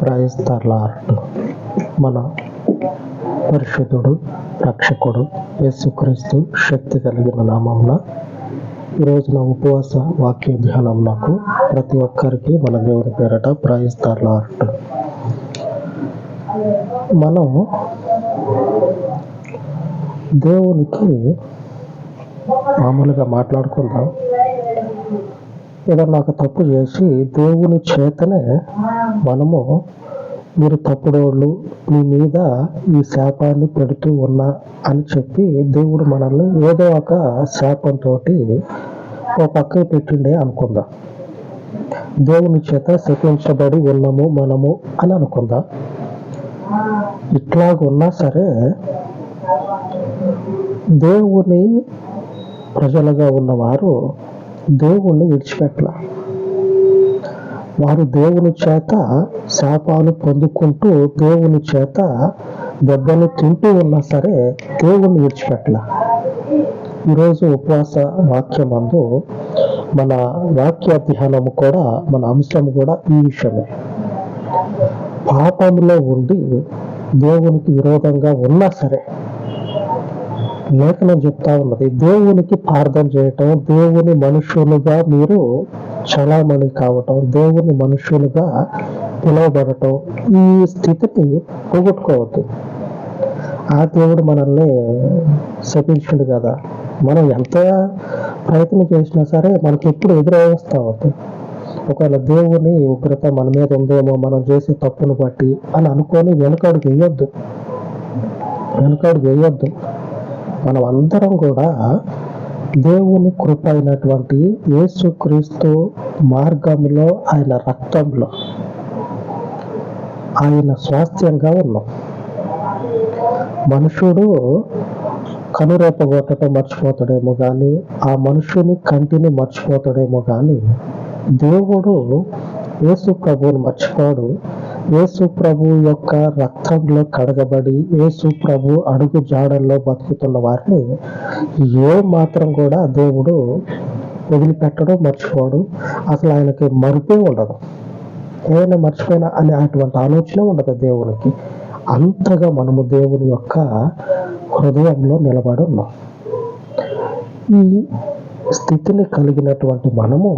Praise the lord. మన పరిశుద్ధుడు రక్షకుడు యేసుక్రీస్తు శక్తి కలిగిన నామమున ఈ రోజున ఉపవాస వాక్య ధ్యానమునకు ప్రతి ఒక్కరికి మన దేవుని పేరట ప్రైజ్ ద లార్డ్. మనం దేవునికి మామూలుగా మాట్లాడుకుందాం. ఏదన్నా ఒక తప్పు చేసి దేవుని చేతనే మనము మీరు తప్పుడోళ్ళు మీ మీద ఈ శాపాన్ని పెడుతూ ఉన్నా అని చెప్పి దేవుడు మనల్ని ఏదో ఒక శాపంతో ఒక పక్కకి పెట్టిండే అనుకుందాం. దేవుని చేత శపించబడి ఉన్నాము మనము అని అనుకుందాం. ఇట్లాగున్నా సరే దేవుని ప్రజలుగా ఉన్నవారు దేవుణ్ణి విడిచిపెట్టల. వారు దేవుని చేత శాపాలు పొందుకుంటూ దేవుని చేత దెబ్బలు తింటూ ఉన్నా సరే దేవుణ్ణి విడిచిపెట్టల. ఈరోజు ఉపవాస వాక్యమందు మన వాక్య ధ్యానము కూడా మన అంశం కూడా ఈ విషయమే. పాపంలో ఉండి దేవునికి విరోధంగా ఉన్నా సరే లేఖనం చెప్తా ఉన్నది, దేవునికి ప్రార్థన చేయటం, దేవుని మనుషులుగా మీరు చలామణి కావటం, దేవుని మనుషులుగా పిలువబడటం, ఈ స్థితిని పోగొట్టుకోవద్దు. ఆ దేవుడు మనల్ని శపించుడు కదా. మనం ఎంత ప్రయత్నం చేసినా సరే మనకి ఎప్పుడు ఎదురవస్తా ఉంది. ఒకవేళ దేవుని ఉగ్రత మన మీద ఉందేమో మనం చేసే తప్పును బట్టి అని అనుకొని వెనకడుగు వేయొద్దు. మనం అందరం కూడా దేవుని కృప అయినటువంటి యేసుక్రీస్తు మార్గంలో ఆయన రక్తంలో ఆయన స్వాస్థ్యంగా ఉన్నాం. మనుషుడు కనురేపగొట్టడం మర్చిపోతాడేమో కానీ, ఆ మనుషుని కంటిని మర్చిపోతాడేమో కానీ దేవుడు యేసు ప్రభువుని మర్చిపోడు. యేసు ప్రభు యొక్క రక్తంలో కడగబడి యేసు ప్రభు అడుగు జాడల్లో బతుకుతున్న వారిని ఏ మాత్రం కూడా దేవుడు వదిలిపెట్టడం మర్చిపోడు. అసలు ఆయనకి మరుపే ఉండదు. ఏమైనా మర్చిపోయినా అనే అటువంటి ఆలోచన ఉండదు దేవునికి. అంతగా మనము దేవుని యొక్క హృదయంలో నిలబడి ఉన్నాం. ఈ స్థితిని కలిగినటువంటి మనము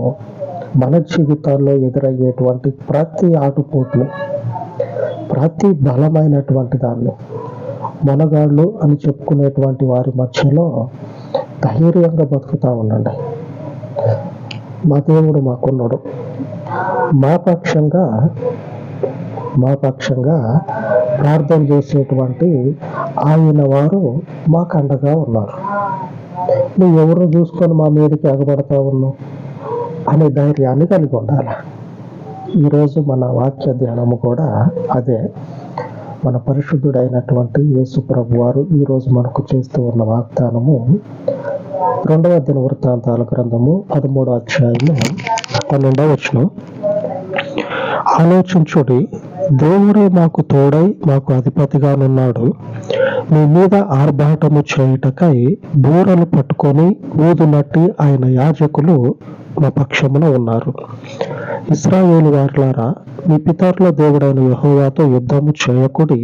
మన జీవితాల్లో ఎదురయ్యేటువంటి ప్రతి ఆటుపోట్లు, ప్రతి బలమైనటువంటి దాన్ని మనగాళ్ళు అని చెప్పుకునేటువంటి వారి మధ్యలో ధైర్యంగా బతుకుతా ఉండండి. మా దేవుడు మాకున్నాడు. మా పక్షంగా ప్రార్థన చేసేటువంటి ఆయన వారు మాకు అండగా ఉన్నారు. నువ్వు ఎవరు చూసుకొని మా మీదకి ఎగబడతా ఉన్నావు అనే ధైర్యాన్ని కలిగి ఉండాలి. ఈరోజు మన వాక్య ధ్యానము కూడా అదే. మన పరిశుద్ధుడైనటువంటి యేసు ప్రభు వారు ఈరోజు మనకు చేస్తూ ఉన్న వాగ్దానము 2వ దినవృత్తాంతాల గ్రంథము 13వ అధ్యాయము 12వ వచనం. ఆలోచించుడి, దేవుడే మాకు తోడై మాకు అధిపతిగానున్నాడు. మీ మీద ఆర్భాటము చేయుటకై బూరలు పట్టుకొని ఊదునట్టి ఆయన యాజకులు మా పక్షమున ఉన్నారు. ఇశ్రాయేలు వారులారా, మీ పితరుల దేవుడైన యెహోవాతో యుద్ధము చేయకుడి,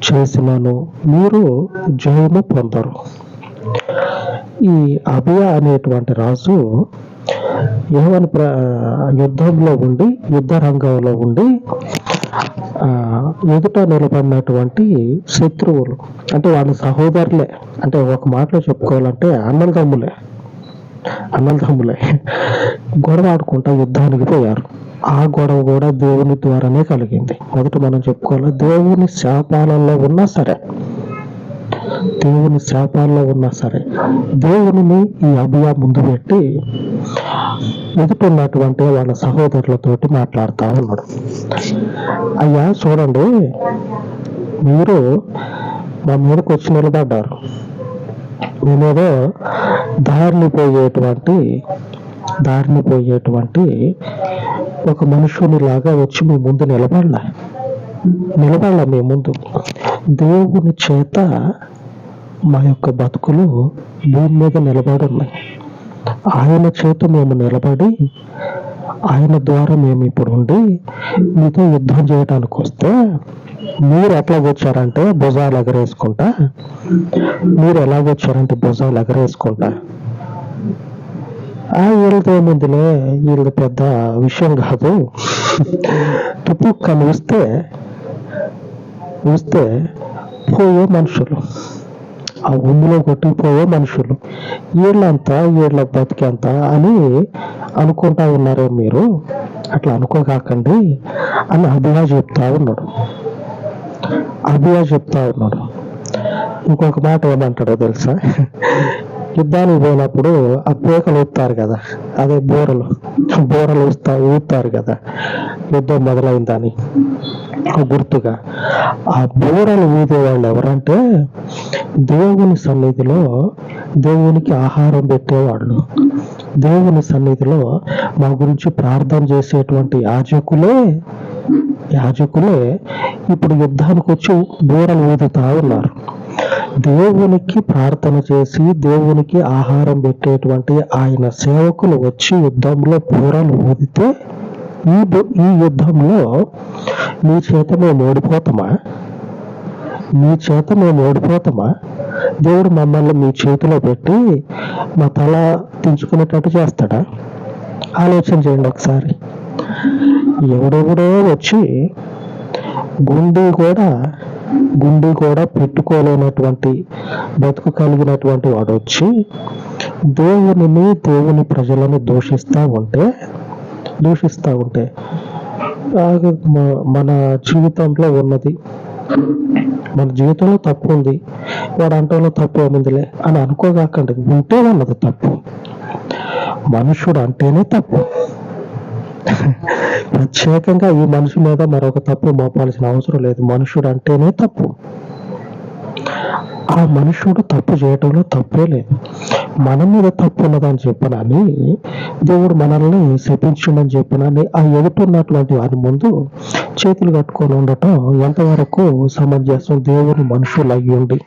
చేసినను మీరు జయము పొందరు. ఈ అబియా అనేటువంటి రాజు యెహోవాను యుద్ధంలో ఉండి యుద్ధ రంగంలో ఉండి ఎదుట నిలబడినటువంటి శత్రువులు అంటే వాళ్ళ సహోదరులే, అంటే ఒక మాటలో చెప్పుకోవాలంటే అన్నదమ్ములే గొడవ ఆడుకుంటా యుద్ధానికి పోయారు. ఆ గొడవ కూడా దేవుని ద్వారానే కలిగింది. మొదట మనం చెప్పుకోవాలి, దేవుని శాపాలలో ఉన్నా సరే దేవుని ఈ అబియా ముందు పెట్టి ఎదుటిన్నటువంటి వాళ్ళ సహోదరులతోటి మాట్లాడుతూ ఉన్నాడు. అయ్యా చూడండి, మీరు మా మీదకి వచ్చి నిలబడ్డారు. నేనేదో దారిని పోయేటువంటి ఒక మనుషుని లాగా వచ్చి మీ ముందు నిలబడలా మీ ముందు. దేవుని చేత మా యొక్క బతుకులు భూమి మీద నిలబడి ఉన్నాయి. ఆయన చేత మేము నిలబడి ఆయన ద్వారా మేము ఇప్పుడు ఉండి మీతో యుద్ధం చేయడానికి వస్తే మీరు ఎట్లాగొచ్చారంటే భుజాలు ఎగరేసుకుంటా, మీరు ఎలాగొచ్చారంటే భుజాలు ఎగరేసుకుంటా, వీళ్ళతో ఏముందిలే, వీళ్ళది పెద్ద విషయం కాదు, తుపుక్కని వస్తే పోయే మనుషులు, ఆ ఉమ్ములో కొట్టిపోయే మనుషులు, వీళ్ళ బతికేంత అని అనుకుంటా ఉన్నారే మీరు, అట్లా అనుకోకాకండి అని అభియా చెప్తా ఉన్నాడు. ఇంకొక మాట ఏమంటాడో తెలుసా, యుద్ధానికి పోయినప్పుడు ఆ పేకలు ఊపుతారు కదా, అదే బోరలు ఊపుతారు కదా యుద్ధం మొదలైందని గుర్తుగా. ఆ బోరలు ఊదేవాళ్ళు ఎవరంటే దేవుని సన్నిధిలో దేవునికి ఆహారం పెట్టేవాళ్ళు, దేవుని సన్నిధిలో మా గురించి ప్రార్థన చేసేటువంటి యాజకులే ఇప్పుడు యుద్ధానికి వచ్చి బోరలు ఊదుతా ఉన్నారు. దేవునికి ప్రార్థన చేసి దేవునికి ఆహారం పెట్టేటువంటి ఆయన సేవకులు వచ్చి యుద్ధంలో బోరలు ఊదితే ఈ యుద్ధంలో మీ చేత మేము ఓడిపోతామా? దేవుడు మమ్మల్ని మీ చేతిలో పెట్టి మా తల దించుకునేటట్టు చేస్తాడా? ఆలోచన చేయండి ఒకసారి. ఎవడెవడో వచ్చి గుండె కూడా పెట్టుకోలేనటువంటి బతుకు కలిగినటువంటి వాడు వచ్చి దేవుని ప్రజలను దూషిస్తా ఉంటే మన జీవితంలో ఉన్నది, మన జీవితంలో తప్పు ఉంది, వాడు అంటలో తప్పు ఏముందిలే అని అనుకోగాకండి. ఉంటే ఉన్నది తప్పు, మనుషుడు అంటేనే తప్పు. ప్రత్యేకంగా ఈ మనిషి మీద మరొక తప్పు మోపాల్సిన అవసరం లేదు. మనుషుడు అంటేనే తప్పు. ఆ మనుషుడు తప్పు చేయటంలో తప్పే లేదు. మన మీద తప్పు ఉన్నదని చెప్పనని దేవుడు మనల్ని శపించుండని చెప్పనని ఆ ఎదుటిన్నటువంటి వారి ముందు చేతులు కట్టుకొని ఉండటం ఎంతవరకు సమంజసం? దేవుని మనుషులు అయ్యుండి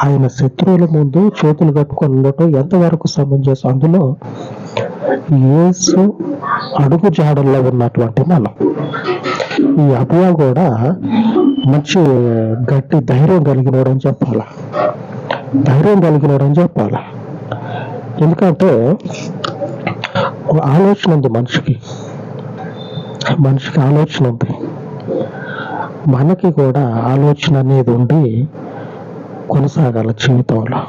ఆయన శత్రువుల ముందు చేతులు కట్టుకొని ఉండటం ఎంతవరకు సమంజసం? అందులో యేసు అడుగు జాడల్లో ఉన్నటువంటి మనం. ఈ అభియా కూడా మంచి గట్టి ధైర్యం కలిగినోడని చెప్పాలా. ఎందుకంటే ఆలోచన ఉంది, మనిషికి ఆలోచన ఉంది. మనకి కూడా ఆలోచన అనేది ఉండి కొనసాగాల జీవితంలో.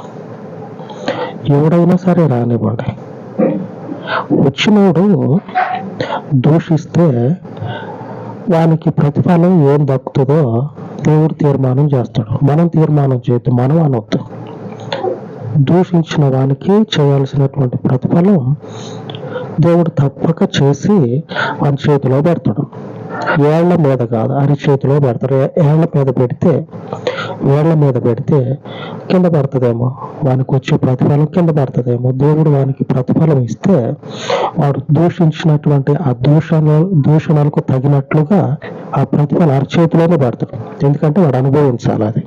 ఎవడైనా సరే రానివ్వండి, వచ్చినోడు దూషిస్తే వానికి ప్రతిఫలం ఏం దక్కుతుందో దేవుడు తీర్మానం చేస్తాడు. మనం తీర్మానం చేయొద్దు, మనం అనొద్దు. దూషించిన వానికి చేయాల్సినటువంటి ప్రతిఫలం దేవుడు తప్పక చేసి వాని చేతిలో పెడతాడు. ఏళ్ల మీద కాదు, అరిచేతిలో పెడతారు. వేళ్ల మీద పెడితే కింద పడుతుందేమో, వానికి వచ్చే ప్రతిఫలం కింద పడుతుందేమో. దేవుడు వానికి ప్రతిఫలం ఇస్తే వాడు దూషించినటువంటి ఆ దూషణలకు తగినట్లుగా ఆ ప్రతిఫలం అరిచేతిలోనే పడతాడు. ఎందుకంటే వాడు అనుభవించాలి. అది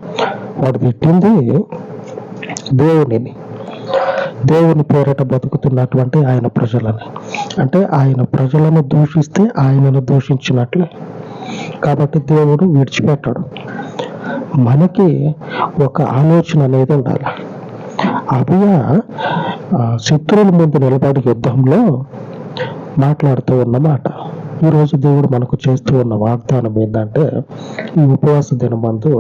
వాడు తిట్టింది దేవుని పేరట బతుకుతున్నటువంటి ఆయన ప్రజలని. అంటే ఆయన ప్రజలను దూషిస్తే ఆయనను దూషించినట్లే. కాబట్టి దేవుడు విడిచిపెట్టాడు. మనకి ఒక ఆలోచన అనేది ఉండాలి. అభియా శత్రువుల ముందు నిలబడి యుద్ధంలో మాట్లాడుతూ ఉన్నమాట. ఈరోజు దేవుడు మనకు చేస్తూ ఉన్న వాగ్దానం ఏంటంటే, ఈ ఉపవాస దినమందు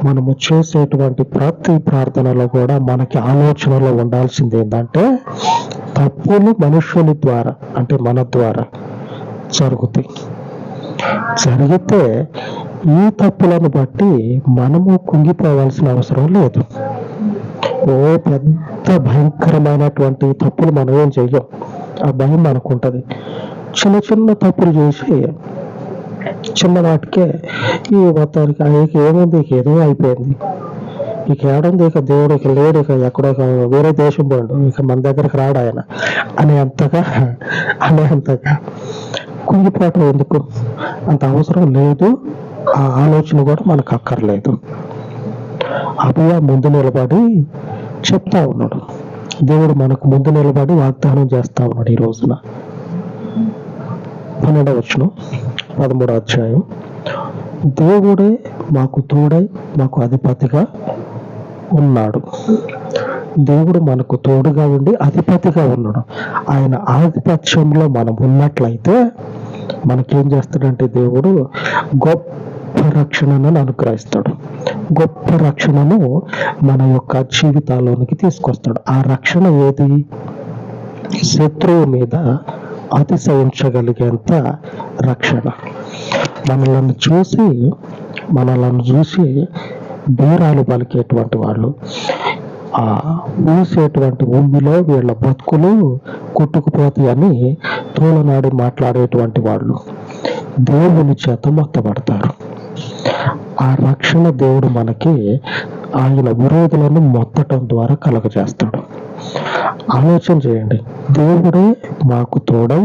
మనము చేసేటువంటి ప్రతి ప్రార్థనలో కూడా మనకి ఆలోచనలో ఉండాల్సింది ఏంటంటే, తప్పులు మనుషుని ద్వారా అంటే మన ద్వారా జరిగితే ఈ తప్పులను బట్టి మనము కుంగిపోవాల్సిన అవసరం లేదు. పెద్ద భయంకరమైనటువంటి తప్పులు మనం ఏం చెయ్యం, ఆ భయం మనకు ఉంటుంది. చిన్న చిన్న తప్పులు చేసి చిన్న వాటికే ఈ మొత్తానికి ఏముంది, ఏదో అయిపోయింది, ఇక ఏడుంది, ఇక దేవుడు ఇక లేడు, ఇక ఎక్కడో వేరే దేశం పోండు, ఇక మన దగ్గరకు రాడు ఆయన అనేంతగా కుంగిపోవటం ఎందుకు? అంత అవసరం లేదు. ఆ ఆలోచన కూడా మనకు అక్కర్లేదు. అభియా ముందు నిలబడి చెప్తా ఉన్నాడు, దేవుడు మనకు ముందు నిలబడి వాగ్దానం చేస్తా ఉన్నాడు ఈ రోజున. 12వ వచనం 13వ అధ్యాయం. దేవుడే మాకు తోడై మాకు అధిపతిగా ఉన్నాడు. దేవుడు మనకు తోడుగా ఉండి అధిపతిగా ఉన్నాడు. ఆయన ఆధిపత్యంలో మనం ఉన్నట్లయితే మనకేం చేస్తాడంటే దేవుడు గొప్ప రక్షణను అనుగ్రహిస్తాడు. గొప్ప రక్షణను మన యొక్క జీవితాల్లోనికి తీసుకొస్తాడు. ఆ రక్షణ ఏది? శత్రువు మీద అతిశయించగలిగేంత రక్షణ. మనలను చూసి బీరాలు పలికేటువంటి వాళ్ళు, ఆ ఊసేటువంటి ఊమిలో వీళ్ళ బతుకులు కొట్టుకుపోతాయని తోలనాడి మాట్లాడేటువంటి వాళ్ళు దేవుని చేత మొత్తబడతారు. ఆ రక్షణ దేవుడు మనకి ఆయన విరోధులను మొత్తటం ద్వారా కలగజేస్తాడు. ఆలోచన చేయండి. దేవుడే మాకు తోడై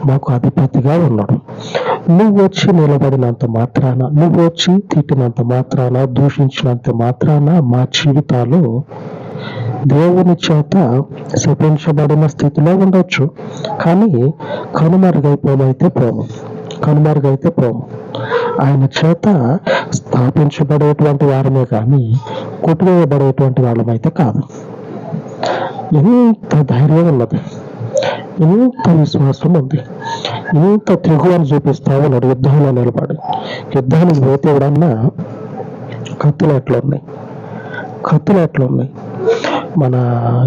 మాకు అధిపతిగా ఉన్నాడు. నువ్వు వచ్చి నిలబడినంత మాత్రాన, నువ్వు వచ్చి తిట్టినంత మాత్రాన, దూషించినంత మాత్రాన మా జీవితాలు దేవుని చేత శపించబడిన స్థితిలో ఉండొచ్చు. కానీ కనుమరుగైతే పోము. ఆయన చేత స్థాపించబడేటువంటి వారమే కానీ కొట్టువేయబడేటువంటి వాళ్ళమైతే కాదు. ఎంత ధైర్యం ఉన్నది, ఎంత విశ్వాసం ఉంది, ఎంత తెగువని చూపిస్తా ఉన్నాడు. యుద్ధంలో నిలబడి, యుద్ధానికి పోతే ఎవడన్నా కత్తులు ఎట్లున్నాయి, మన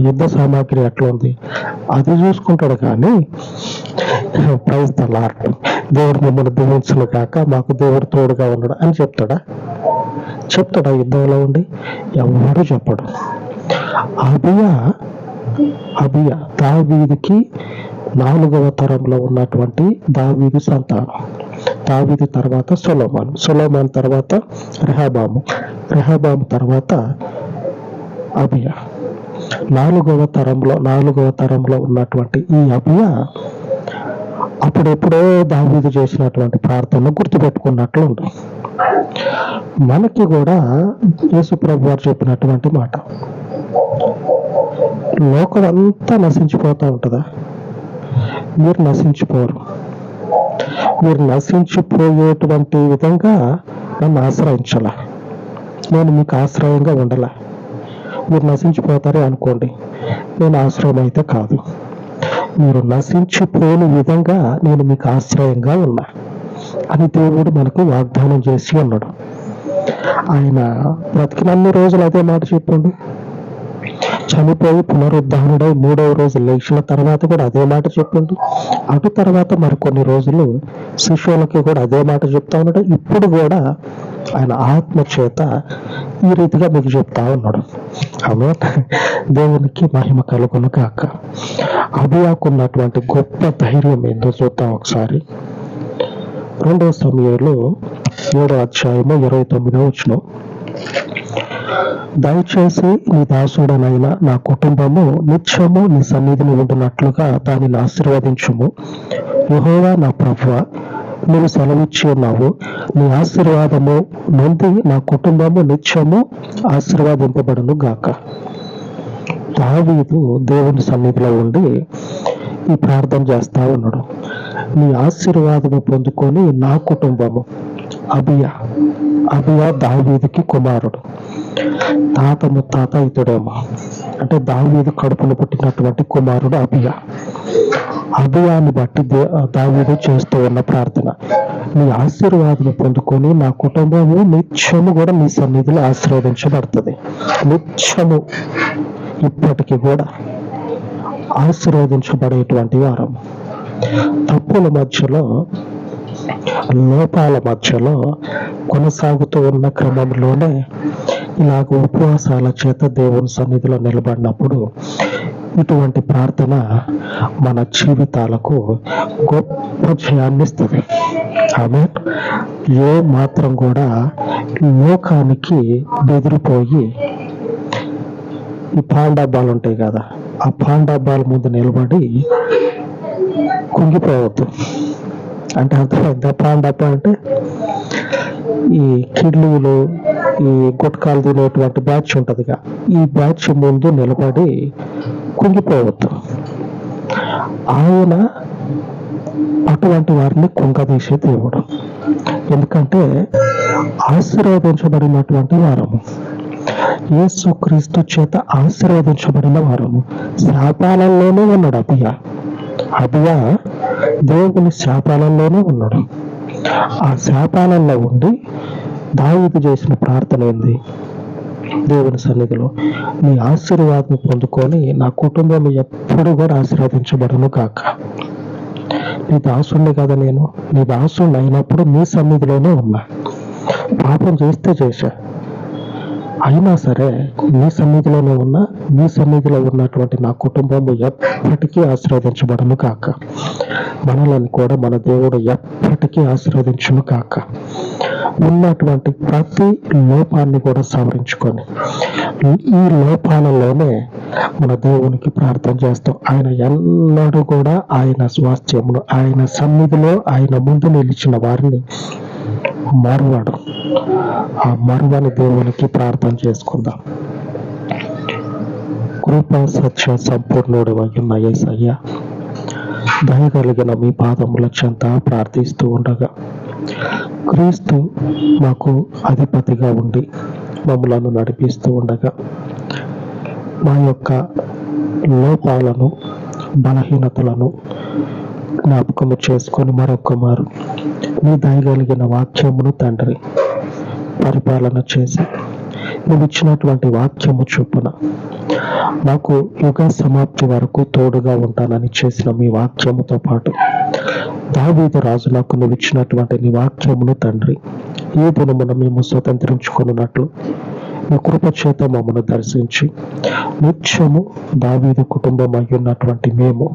యుద్ధ సామాగ్రి ఎట్లా ఉంది అది చూసుకుంటాడు. కానీ ప్రైజ్ ద లార్డ్, దేవుడు మిమ్మల్ని దీవించును కాక, మాకు దేవుడు తోడుగా ఉన్నాడు అని చెప్తాడా? యుద్ధంలో ఉండి? ఎవడు చెప్పడు. అబియా దావీదుకి 4వ తరంలో ఉన్నటువంటి దావీదు సంతానం. దావీదు తర్వాత సొలొమోను తర్వాత రెహబాము తర్వాత అబియా. 4వ తరంలో ఉన్నటువంటి ఈ అబియా అప్పుడెప్పుడో దావీదు చేసినటువంటి ప్రార్థన గుర్తుపెట్టుకున్నట్లు ఉంది. మనకి కూడా యేసు ప్రభు వారు చెప్పినటువంటి మాట, లోకం అంతా నశించిపోతూ ఉంటుందా? మీరు నశించిపోరు. మీరు నశించిపోయేటువంటి విధంగా నన్ను ఆశ్రయించాలా, నేను మీకు ఆశ్రయంగా ఉండాలా. మీరు నశించిపోతారే అనుకోండి, నేను ఆశ్రయం అయితే కాదు. మీరు నశించిపోని విధంగా నేను మీకు ఆశ్రయంగా ఉన్నా అని దేవుడు మనకు వాగ్దానం చేసి ఉన్నాడు. ఆయన బ్రతికినన్ని రోజులు అదే మాట చెప్పండి. చనిపోయి పునరుద్ధానుడై 3వ రోజు లేచిన తర్వాత కూడా అదే మాట చెప్పిండు. అటు తర్వాత మరికొన్ని రోజులు శిష్యులకి కూడా అదే మాట చెప్తా ఉన్నాడు. ఇప్పుడు కూడా ఆయన ఆత్మ చేత ఈ రీతిగా మీకు చెప్తా ఉన్నాడు. ఆమేన్. దేవునికి మహిమ కలుగును కాక. అబియాకున్నటువంటి గొప్ప ధైర్యం ఏందో చూద్దాం ఒకసారి. 2వ సమూయేలు 7వ అధ్యాయము 29వ వచనం. దయచేసి నీ దాసుడనైన నా కుటుంబము నిత్యము నీ సన్నిధిని ఉండునట్లుగా దానిని ఆశీర్వదించుము. యెహోవా నా ప్రభువా, నువ్వు సెలవిచ్చి ఉన్నావు, నీ ఆశీర్వాదము నుండి నా కుటుంబము నిత్యము ఆశీర్వాదింపబడును గాక. దావీదు దేవుని సన్నిధిలో ఉండి ఈ ప్రార్థన చేస్తా ఉన్నాడు. నీ ఆశీర్వాదము పొందుకొని నా కుటుంబము. అబియా దావీదుకి కుమారుడు, తాత ముత్తాత ఇతడేమో, అంటే దావీదు కడుపును పుట్టినటువంటి కుమారుడు అబియాని బట్టి దావీదు చేస్తూ ఉన్న ప్రార్థన, నీ ఆశీర్వాదం పొందుకొని నా కుటుంబము నిత్యము కూడా నీ సన్నిధిలో ఆశీర్వదించబడుతుంది. నిత్యము ఇప్పటికీ కూడా ఆశీర్వదించబడేటువంటి వారం. తప్పుల మధ్యలో, లోపాల మధ్యలో కొనసాగుతూ ఉన్న క్రమంలోనే ఇలాగ ఉపవాసాల చేత దేవుని సన్నిధిలో నిలబడినప్పుడు ఇటువంటి ప్రార్థన మన జీవితాలకు గొప్ప జయాన్ని ఇస్తుంది. ఆమె ఏ మాత్రం కూడా లోకానికి బెదిరిపోయి, ఈ పాన్ డబ్బాలు ఉంటాయి కదా, ఆ పాన్ డబ్బాల ముందు నిలబడి కుంగిపోవద్దు. అంటే అర్థమైందా? పాన్ డబ్బా అంటే ఈ కిడ్నీలు, ఈ గుట్కాలు తినేటువంటి బ్యాచ్ ఉంటుందిగా, ఈ బ్యాచ్ ముందు నిలబడి కుంగిపోవద్దు. ఆయన అటువంటి వారిని కుంగదీసే దేవుడు. ఎందుకంటే ఆశీర్వదించబడినటువంటి వారము, యేసుక్రీస్తు చేత ఆశీర్వదించబడిన వారము. శాపాలలోనే ఉన్నాడు అబియా దేవుని శాపాలలోనే ఉన్నాడు. ఆ శాపాలలో ఉండి దావీదు చేసిన ప్రార్థన ఏంది? దేవుని సన్నిధిలో, నీ ఆశీర్వాదం పొందుకొని నా కుటుంబం ఎప్పుడు కూడా ఆశీర్వదించబడను కాక. నీ దాసుని కదా నేను, నీ దాసుని అయినప్పుడు నీ సన్నిధిలోనే ఉన్నా. పాపం చేశా, అయినా సరే నీ సన్నిధిలోనే ఉన్నా. నీ సన్నిధిలో ఉన్నటువంటి నా కుటుంబం ఎప్పటికీ ఆశీర్వదించబడను కాక. మనలను కూడా మన దేవుడు ఎప్పటికీ ఆశీర్వదించును కాక. ఉన్నటువంటి ప్రతి లోపాన్ని కూడా సవరించుకొని ఈ లోపాలలోనే మన దేవునికి ప్రార్థన చేస్తాం. ఆయన ఎన్నడూ కూడా ఆయన స్వాస్థ్యమును, ఆయన సన్నిధిలో ఆయన ముందు నిలిచిన వారిని మరువడు. ఆ మరువని దేవునికి ప్రార్థన చేసుకుందాం. కృపా సత్య సంపూర్ణుడు అయిన యేసయ్య, దయగలిగిన మీ పాదముల చెంత ప్రార్థిస్తూ ఉండగా, క్రీస్తు మాకు అధిపతిగా ఉండి మమ్మలను నడిపిస్తూ ఉండగా, మా యొక్క లోపాలను, బలహీనతలను జ్ఞాపకము చేసుకొని మరొక మారు నీ దయగలిగిన వాక్యమును తండ్రి పరిపాలన చేసి, నువ్వు ఇచ్చినటువంటి వాక్యము చొప్పున నాకు యుగ సమాప్తి వరకు తోడుగా ఉంటానని చేసిన మీ వాక్యముతో పాటు దావీదు రాజు నాకు నువ్వు ఇచ్చినటువంటి నీ వాక్యమును తండ్రి ఈ దినమున మేము స్వతంత్రించుకున్నట్లు నీ కృప చేత మమ్మను దర్శించి నిత్యము దావీదు కుటుంబం అయ్యున్నటువంటి మేము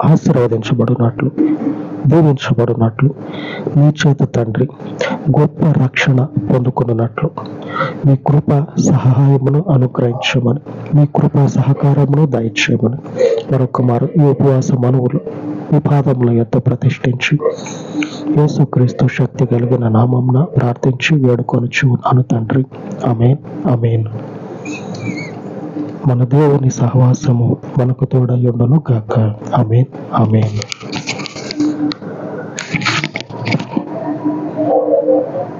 ఆశీర్వదించబడినట్లు, దీవించబడినట్లు, నీ చేత తండ్రి గొప్ప రక్షణ పొందుకున్నట్లు మీ కృప సహాయమును అనుగ్రహించమని, మీ కృప సహకారమును దయచేయమని మరొక మారు ఈ ఉపవాస మనవులు మీ పాదముల యొద్ద ప్రతిష్ఠించి యేసుక్రీస్తు శక్తి కలిగిన నామమున ప్రార్థించి వేడుకొనుచు అను తండ్రి. ఆమేన్, ఆమేన్. మన దేవుని సహవాసము మనకు తోడయ్యుండును గాక. ఆమేన్, ఆమేన్.